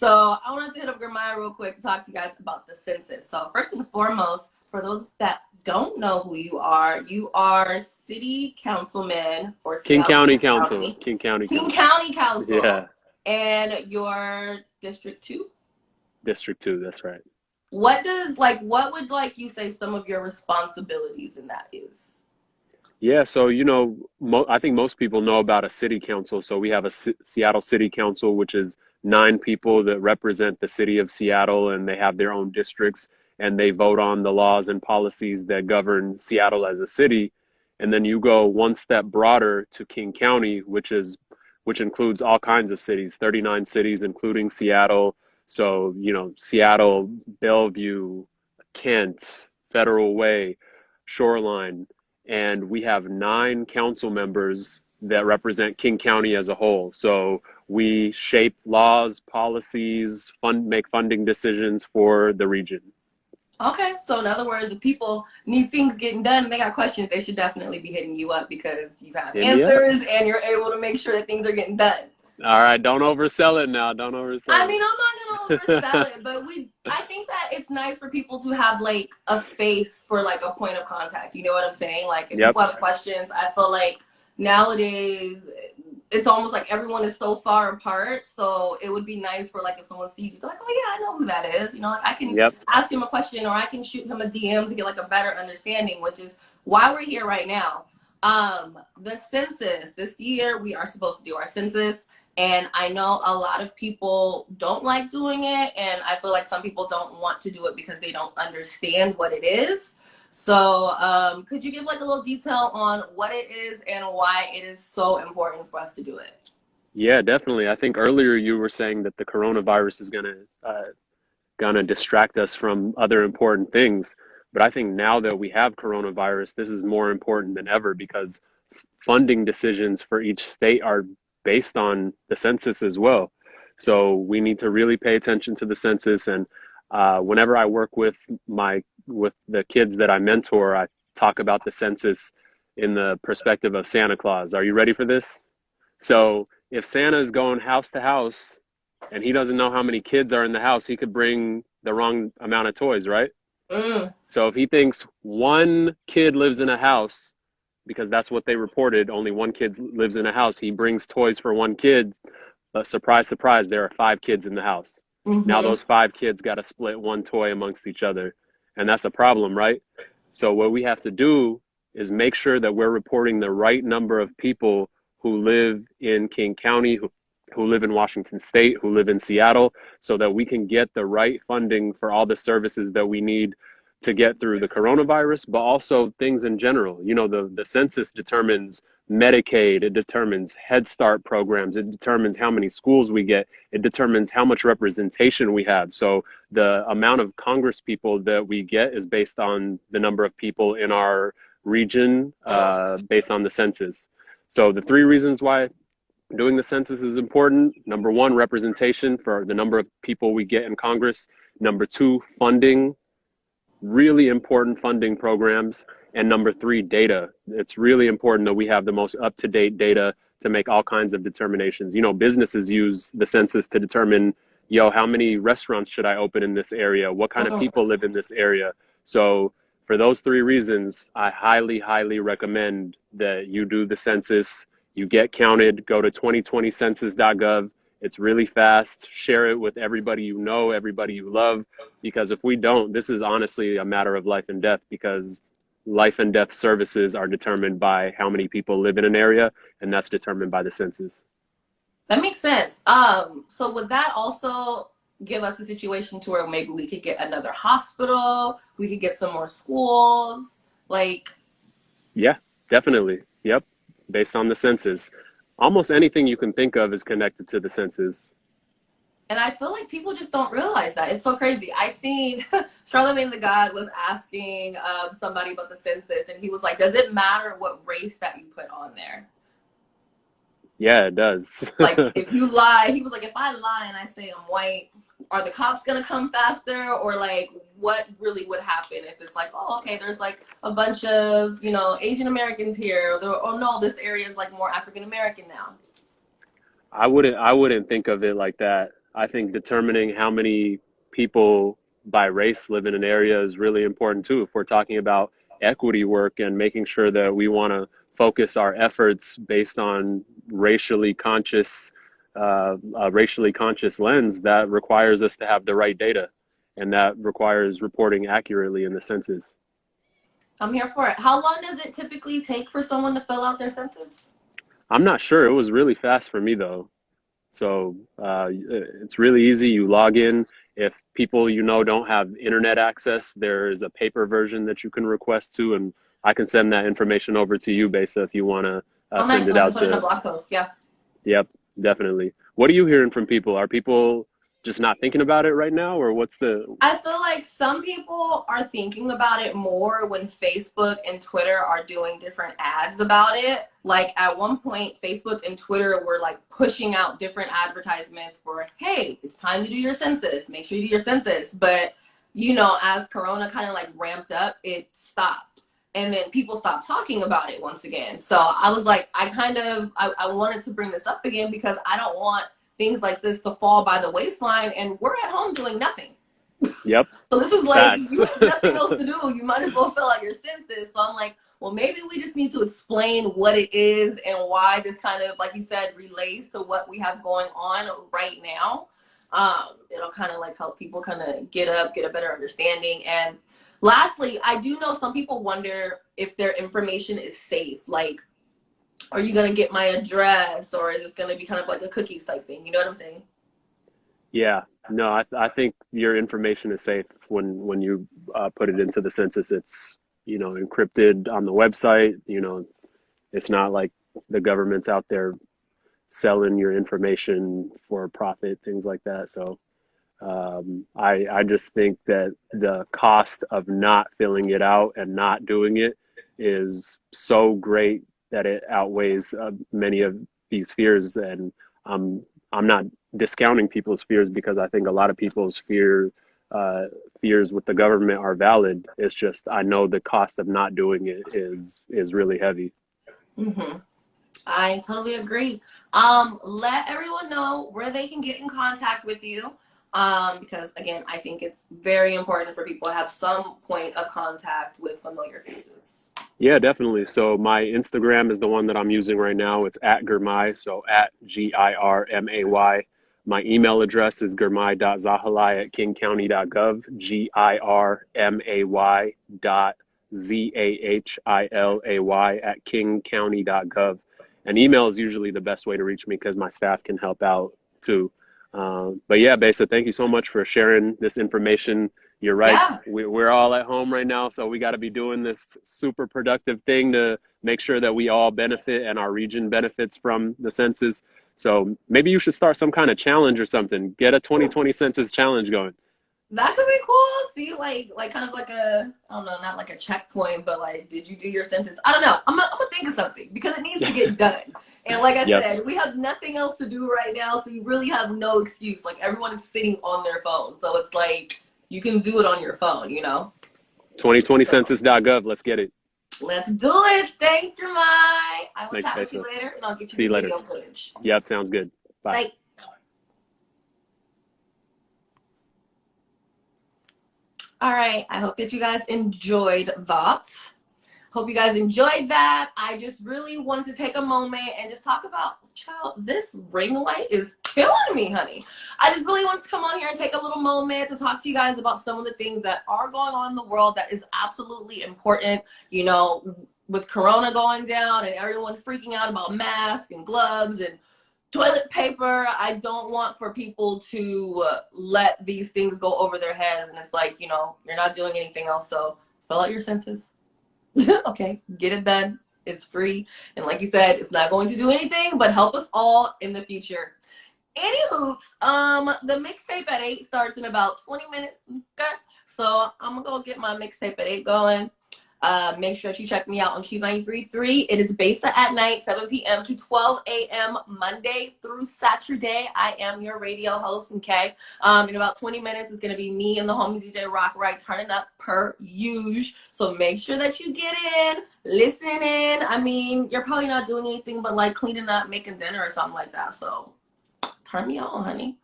So I wanted to hit up Girmay real quick to talk to you guys about the census. So first and foremost, for those that don't know who you are city councilman for King Seattle County Council. County, King County King Council. County Council, Yeah, and your District 2. District 2, that's right. What would you say some of your responsibilities in that is? Yeah, so I think most people know about a city council. So we have a Seattle City Council, which is 9 people that represent the city of Seattle, and they have their own districts, and they vote on the laws and policies that govern Seattle as a city. And then you go one step broader to King County, which includes all kinds of cities, 39 cities, including Seattle. So, Seattle, Bellevue, Kent, Federal Way, Shoreline, and we have 9 council members that represent King County as a whole. So we shape laws, policies, make funding decisions for the region. Okay, so in other words, if people need things getting done and they got questions, they should definitely be hitting you up because you have Hit me up. answers and you're able to make sure that things are getting done. All right, don't oversell it now. Don't I oversell mean, I'm not gonna it. oversell it, but I think that it's nice for people to have a face for a point of contact. You know what I'm saying? Like if Yep, people have questions, I feel like nowadays it's almost like everyone is so far apart. So it would be nice for if someone sees you, they're like, oh yeah, I know who that is. I can yep. ask him a question or I can shoot him a DM to get a better understanding, which is why we're here right now. The census this year, we are supposed to do our census. And I know a lot of people don't like doing it. And I feel like some people don't want to do it because they don't understand what it is. So could you give a little detail on what it is and why it is so important for us to do it? Yeah, definitely. I think earlier you were saying that the coronavirus is gonna distract us from other important things. But I think now that we have coronavirus, this is more important than ever because funding decisions for each state are based on the census as well. So we need to really pay attention to the census. And whenever I work with the kids that I mentor, I talk about the census in the perspective of Santa Claus. Are you ready for this? So if Santa is going house to house and he doesn't know how many kids are in the house, he could bring the wrong amount of toys, right? Mm. So if he thinks one kid lives in a house, because that's what they reported, only one kid lives in a house, he brings toys for one kid, but surprise, surprise, there are 5 kids in the house. Now Mm-hmm. those 5 kids got to split one toy amongst each other. And that's a problem, right? So what we have to do is make sure that we're reporting the right number of people who live in King County, who live in Washington State, who live in Seattle, so that we can get the right funding for all the services that we need to get through the coronavirus, but also things in general. The census determines Medicaid, it determines Head Start programs, it determines how many schools we get, it determines how much representation we have. So the amount of Congress people that we get is based on the number of people in our region, based on the census. So the 3 reasons why doing the census is important: number one, representation for the number of people we get in Congress; number two, funding, really important funding programs; and number three, data. It's really important that we have the most up-to-date data to make all kinds of determinations. Businesses use the census to determine, how many restaurants should I open in this area? What kind of Mm-hmm. people live in this area? So for those 3 reasons, I highly, highly recommend that you do the census. You get counted. Go to 2020census.gov. It's really fast. Share it with everybody you know, everybody you love, because if we don't, this is honestly a matter of life and death, because life and death services are determined by how many people live in an area, and that's determined by the census. That makes sense. So would that also give us a situation to where maybe we could get another hospital, we could get some more schools, like Yeah, definitely. Yep. Based on the census. Almost anything you can think of is connected to the census. and I feel like people just don't realize that. It's so crazy. I seen Charlemagne the God was asking somebody about the census, and he was like, "Does it matter what race that you put on there? Yeah, it does. Like, if you lie," he was like, "If I lie and I say I'm white, are the cops gonna come faster, or what really would happen if it's like, oh, okay, there's a bunch of Asian Americans here, or no, this area is more African American now." I wouldn't think of it like that. I think determining how many people by race live in an area is really important too. If we're talking about equity work and making sure that we want to focus our efforts based on racially conscious lens, that requires us to have the right data, and that requires reporting accurately in the census. I'm here for it. How long does it typically take for someone to fill out their census? I'm not sure. It was really fast for me though. So it's really easy. You log in. If people don't have internet access, there is a paper version that you can request to, and I can send that information over to you, Besa, if you want to Oh, send nice. it So I can out put it in a to. blog post. Yeah. Yep, definitely. What are you hearing from people? Are people just not thinking about it right now, or what's the? I feel like some people are thinking about it more when Facebook and Twitter are doing different ads about it. Like at one point, Facebook and Twitter were like pushing out different advertisements for, hey, it's time to do your census. Make sure you do your census. But, as Corona kind of like ramped up, it stopped. And then people stopped talking about it once again. So I was like, I wanted to bring this up again because I don't want things like this to fall by the waistline, and we're at home doing nothing. Yep, So this is like, facts. you have nothing else to do. You might as well fill out your census. So I'm like, well, maybe we just need to explain what it is and why this kind of, like you said, relates to what we have going on right now. It'll kind of like help people kind of get a better understanding. And lastly, I do know some people wonder if their information is safe. Like, are you gonna get my address, or is this gonna be kind of like a cookies type thing? You know what I'm saying? Yeah, no, I think your information is safe when you put it into the census. It's encrypted on the website. It's not like the government's out there selling your information for profit, things like that. So I just think that the cost of not filling it out and not doing it is so great that it outweighs many of these fears. And I'm not discounting people's fears, because I think a lot of people's fears with the government are valid. It's just I know the cost of not doing it is really heavy. Mm-hmm. I totally agree. Let everyone know where they can get in contact with you. Because again, I think it's very important for people to have some point of contact with familiar faces. Yeah, definitely. So my Instagram is the one that I'm using right now. It's at Girmay, so at Girmay. My email address is girmay.zahilay@kingcounty.gov, girmay.zahilay@kingcounty.gov. And email is usually the best way to reach me because my staff can help out too. But yeah, Besa, thank you so much for sharing this information. You're right. Yeah. We're all at home right now, so we got to be doing this super productive thing to make sure that we all benefit and our region benefits from the census. So maybe you should start some kind of challenge or something. Get a 2020 census challenge going. That could be cool. See, like kind of like I don't know, not like a checkpoint, but like, did you do your census? I don't know. I'm gonna think of something because it needs to get done. And like I Yep. said, we have nothing else to do right now, so you really have no excuse. Like everyone is sitting on their phone, so it's like you can do it on your phone. 2020census.gov. Let's get it. Let's do it. Thanks, Girmay. I will Thanks, chat with you Besa. later, and I'll get you See the you later. video footage. Yep, sounds good. Bye. Bye. All right. I hope that you guys enjoyed that. Hope you guys enjoyed that. I just really wanted to take a moment and just talk about, child, this ring light is killing me, honey. I just really wanted to come on here and take a little moment to talk to you guys about some of the things that are going on in the world that is absolutely important. With Corona going down and everyone freaking out about masks and gloves and toilet paper, I don't want for people to let these things go over their heads. And it's like, you're not doing anything else. So fill out your census. Okay, get it done. It's free. And like you said, it's not going to do anything but help us all in the future. Anywhoots, the mixtape at 8 starts in about 20 minutes. Okay. So I'm gonna go get my mixtape at 8 going. Make sure that you check me out on Q93.3. It is Besa at night, 7 p.m. to 12 a.m. Monday through Saturday. I am your radio host, okay? In about 20 minutes, it's going to be me and the homie DJ Rock Right turning up per usual. So make sure that you get in, listen in. I mean, you're probably not doing anything but like cleaning up, making dinner or something like that. So turn me on, honey.